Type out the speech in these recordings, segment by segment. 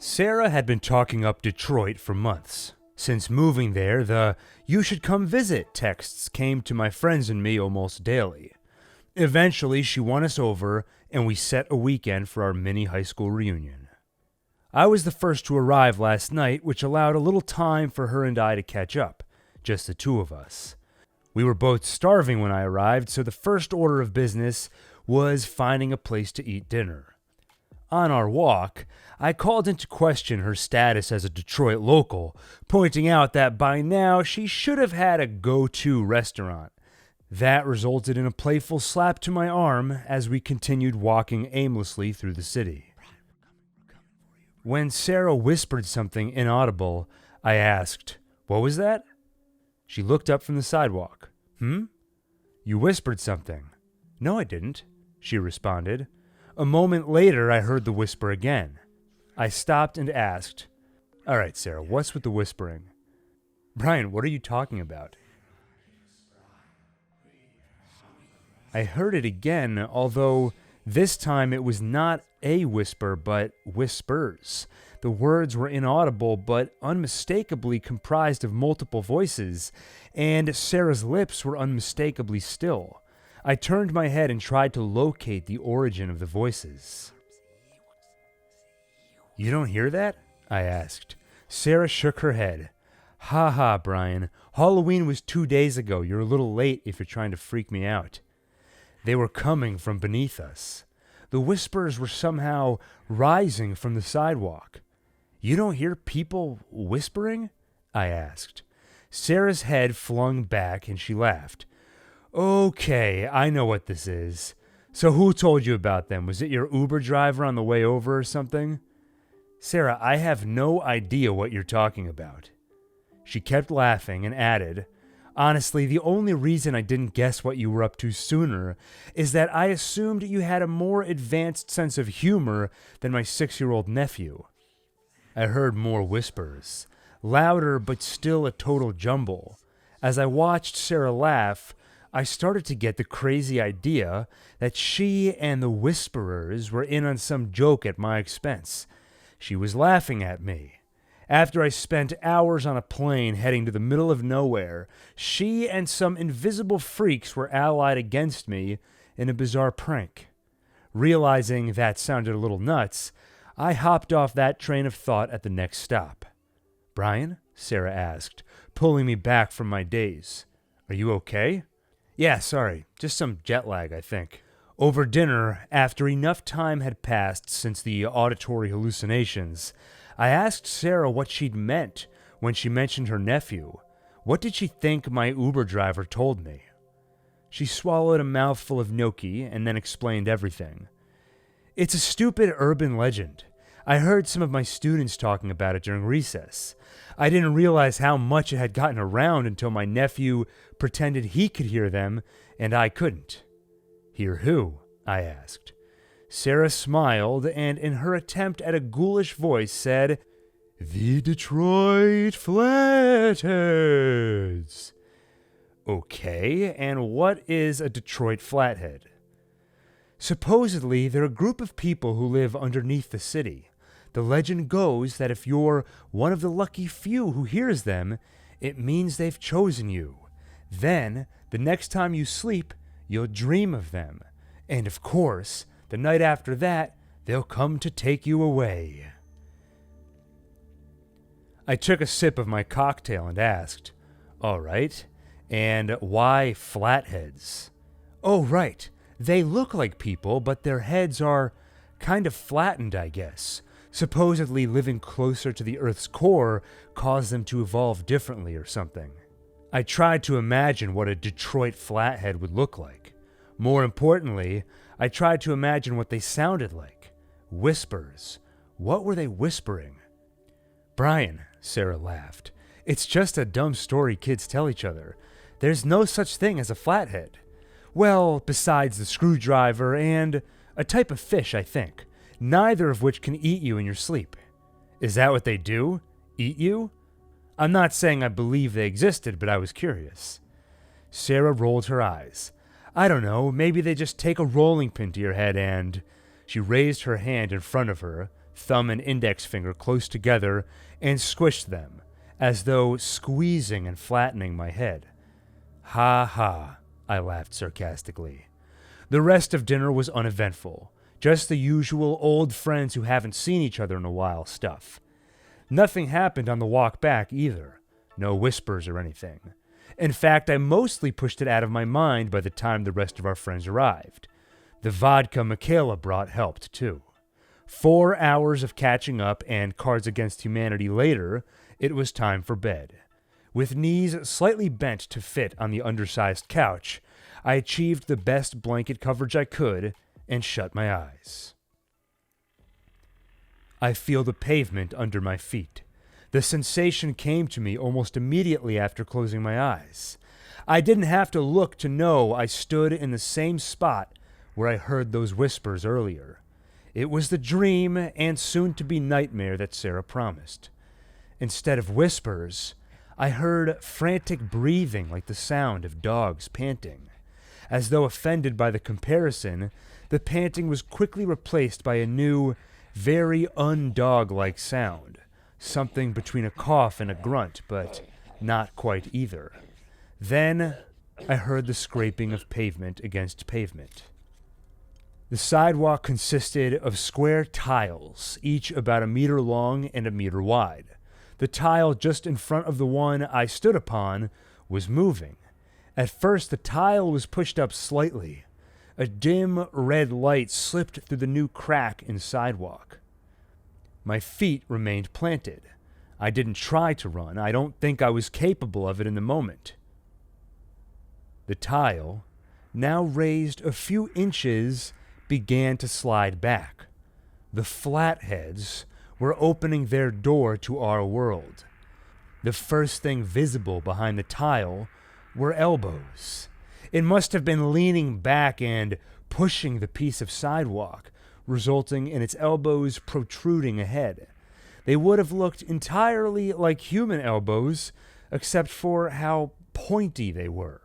Sarah had been talking up Detroit for months. Since moving there, the "you should come visit" texts came to my friends and me almost daily. Eventually, she won us over, and we set a weekend for our mini high school reunion. I was the first to arrive last night, which allowed a little time for her and I to catch up, just the two of us. We were both starving when I arrived, so the first order of business was finding a place to eat dinner. On our walk, I called into question her status as a Detroit local, pointing out that by now she should have had a go-to restaurant. That resulted in a playful slap to my arm as we continued walking aimlessly through the city. When Sarah whispered something inaudible, I asked, "What was that?" She looked up from the sidewalk. You whispered something." "No, I didn't," she responded. A moment later, I heard the whisper again. I stopped and asked, "All right, Sarah, what's with the whispering?" "Brian, what are you talking about?" I heard it again, although this time it was not a whisper, but whispers. The words were inaudible, but unmistakably comprised of multiple voices, and Sarah's lips were unmistakably still. I turned my head and tried to locate the origin of the voices. "You don't hear that?" I asked. Sarah shook her head. "Ha ha, Brian. Halloween was 2 days ago. You're a little late if you're trying to freak me out." They were coming from beneath us. The whispers were somehow rising from the sidewalk. "You don't hear people whispering?" I asked. Sarah's head flung back and she laughed. "Okay, I know what this is. So who told you about them? Was it your Uber driver on the way over or something?" "Sarah, I have no idea what you're talking about." She kept laughing and added, "Honestly, the only reason I didn't guess what you were up to sooner is that I assumed you had a more advanced sense of humor than my 6-year-old nephew." I heard more whispers, louder but still a total jumble. As I watched Sarah laugh, I started to get the crazy idea that she and the whisperers were in on some joke at my expense. She was laughing at me. After I spent hours on a plane heading to the middle of nowhere, she and some invisible freaks were allied against me in a bizarre prank. Realizing that sounded a little nuts, I hopped off that train of thought at the next stop. "Brian?" Sarah asked, pulling me back from my daze. "Are you okay?" "Yeah, sorry. Just some jet lag, I think." Over dinner, after enough time had passed since the auditory hallucinations, I asked Sarah what she'd meant when she mentioned her nephew. What did she think my Uber driver told me? She swallowed a mouthful of gnocchi and then explained everything. "It's a stupid urban legend. I heard some of my students talking about it during recess. I didn't realize how much it had gotten around until my nephew pretended he could hear them and I couldn't." "Hear who?" I asked. Sarah smiled and in her attempt at a ghoulish voice said, "The Detroit Flatheads." "Okay, and what is a Detroit Flathead?" "Supposedly, they're a group of people who live underneath the city. The legend goes that if you're one of the lucky few who hears them, it means they've chosen you. Then, the next time you sleep, you'll dream of them. And of course, the night after that, they'll come to take you away." I took a sip of my cocktail and asked, "All right, and why flatheads?" "Oh, right. They look like people, but their heads are kind of flattened, I guess. Supposedly living closer to the Earth's core caused them to evolve differently or something." I tried to imagine what a Detroit flathead would look like. More importantly, I tried to imagine what they sounded like. Whispers. What were they whispering? "Brian," Sarah laughed, "it's just a dumb story kids tell each other. There's no such thing as a flathead. Well, besides the screwdriver and a type of fish, I think. Neither of which can eat you in your sleep." "Is that what they do? Eat you?" I'm not saying I believe they existed, but I was curious. Sarah rolled her eyes. "I don't know, maybe they just take a rolling pin to your head and..." She raised her hand in front of her, thumb and index finger close together, and squished them, as though squeezing and flattening my head. Ha ha, I laughed sarcastically. The rest of dinner was uneventful, just the usual old friends who haven't seen each other in a while stuff. Nothing happened on the walk back either, no whispers or anything. In fact, I mostly pushed it out of my mind by the time the rest of our friends arrived. The vodka Michaela brought helped, too. 4 hours of catching up and Cards Against Humanity later, it was time for bed. With knees slightly bent to fit on the undersized couch, I achieved the best blanket coverage I could and shut my eyes. I feel the pavement under my feet. The sensation came to me almost immediately after closing my eyes. I didn't have to look to know I stood in the same spot where I heard those whispers earlier. It was the dream and soon-to-be nightmare that Sarah promised. Instead of whispers, I heard frantic breathing like the sound of dogs panting. As though offended by the comparison, the panting was quickly replaced by a new, very undog-like sound. Something between a cough and a grunt, but not quite either. Then I heard the scraping of pavement against pavement. The sidewalk consisted of square tiles, each about 1 meter long and 1 meter wide. The tile just in front of the one I stood upon was moving. At first, the tile was pushed up slightly. A dim red light slipped through the new crack in sidewalk. My feet remained planted. I didn't try to run. I don't think I was capable of it in the moment. The tile, now raised a few inches, began to slide back. The Flatheads were opening their door to our world. The first thing visible behind the tile were elbows. It must have been leaning back and pushing the piece of sidewalk, resulting in its elbows protruding ahead. They would have looked entirely like human elbows, except for how pointy they were.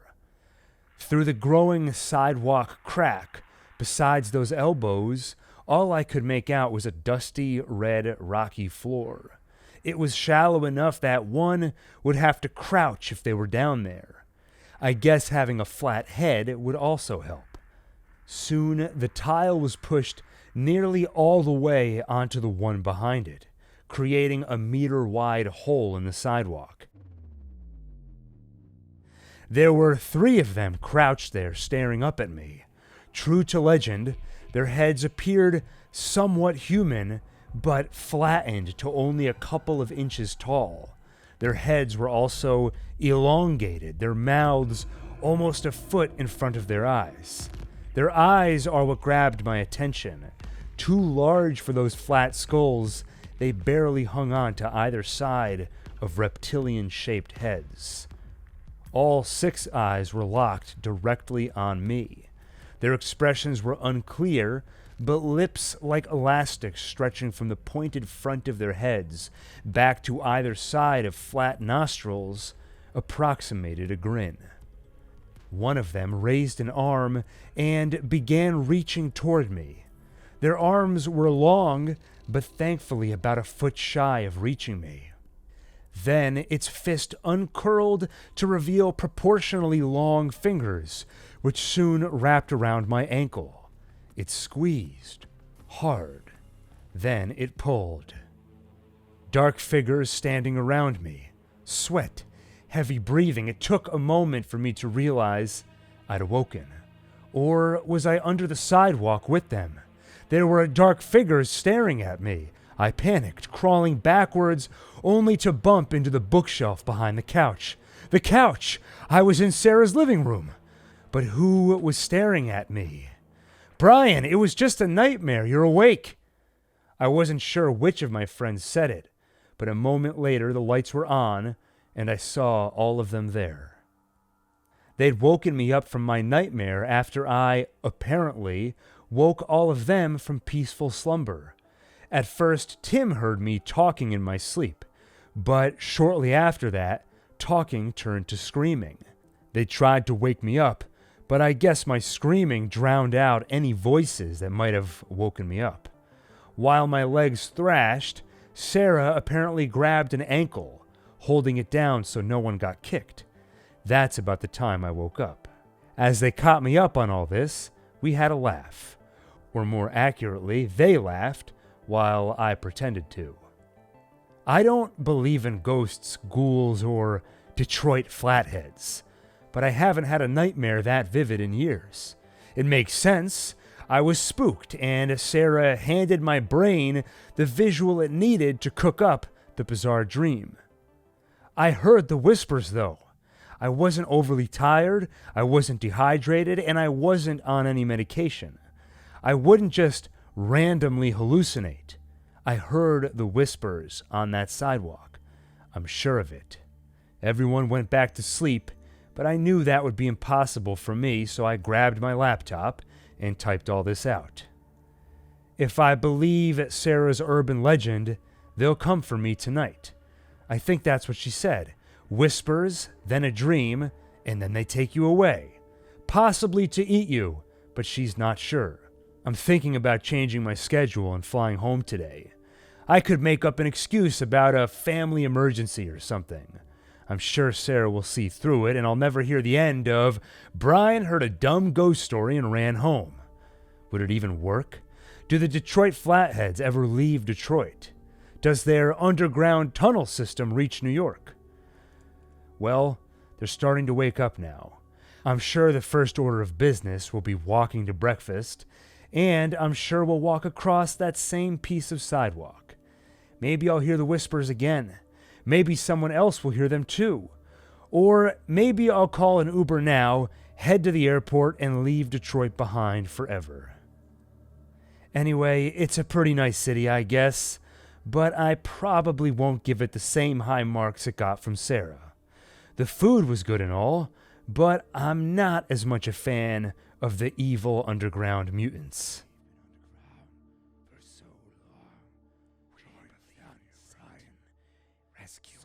Through the growing sidewalk crack, besides those elbows, all I could make out was a dusty, red, rocky floor. It was shallow enough that one would have to crouch if they were down there. I guess having a flat head would also help. Soon, the tile was pushed nearly all the way onto the one behind it, creating a meter-wide hole in the sidewalk. There were 3 of them crouched there staring up at me. True to legend, their heads appeared somewhat human, but flattened to only a couple of inches tall. Their heads were also elongated, their mouths almost a foot in front of their eyes. Their eyes are what grabbed my attention. Too large for those flat skulls, they barely hung on to either side of reptilian-shaped heads. All 6 eyes were locked directly on me. Their expressions were unclear, but lips like elastics stretching from the pointed front of their heads back to either side of flat nostrils approximated a grin. One of them raised an arm and began reaching toward me. Their arms were long, but thankfully about a foot shy of reaching me. Then its fist uncurled to reveal proportionally long fingers, which soon wrapped around my ankle. It squeezed hard. Then it pulled. Dark figures standing around me. Sweat, heavy breathing. It took a moment for me to realize I'd awoken. Or was I under the sidewalk with them? There were dark figures staring at me. I panicked, crawling backwards, only to bump into the bookshelf behind the couch. The couch! I was in Sarah's living room. But who was staring at me? "Brian, it was just a nightmare. You're awake." I wasn't sure which of my friends said it, but a moment later the lights were on, and I saw all of them there. They'd woken me up from my nightmare after I, apparently, woke all of them from peaceful slumber. At first, Tim heard me talking in my sleep, but shortly after that, talking turned to screaming. They tried to wake me up, but I guess my screaming drowned out any voices that might have woken me up. While my legs thrashed, Sarah apparently grabbed an ankle, holding it down so no one got kicked. That's about the time I woke up. As they caught me up on all this, we had a laugh. Or more accurately, they laughed while I pretended to. I don't believe in ghosts, ghouls, or Detroit Flatheads, but I haven't had a nightmare that vivid in years. It makes sense. I was spooked, and Sarah handed my brain the visual it needed to cook up the bizarre dream. I heard the whispers, though. I wasn't overly tired, I wasn't dehydrated, and I wasn't on any medication. I wouldn't just randomly hallucinate. I heard the whispers on that sidewalk. I'm sure of it. Everyone went back to sleep, but I knew that would be impossible for me, so I grabbed my laptop and typed all this out. If I believe Sarah's urban legend, they'll come for me tonight. I think that's what she said. Whispers, then a dream, and then they take you away. Possibly to eat you, but she's not sure. I'm thinking about changing my schedule and flying home today. I could make up an excuse about a family emergency or something. I'm sure Sarah will see through it, and I'll never hear the end of Brian heard a dumb ghost story and ran home. Would it even work? Do the Detroit Flatheads ever leave Detroit? Does their underground tunnel system reach New York? Well, they're starting to wake up now. I'm sure the first order of business will be walking to breakfast, and I'm sure we'll walk across that same piece of sidewalk. Maybe I'll hear the whispers again. Maybe someone else will hear them too. Or maybe I'll call an Uber now, head to the airport, and leave Detroit behind forever. Anyway, it's a pretty nice city, I guess, but I probably won't give it the same high marks it got from Sarah. The food was good and all, but I'm not as much a fan of the evil underground mutants. For so long, rescue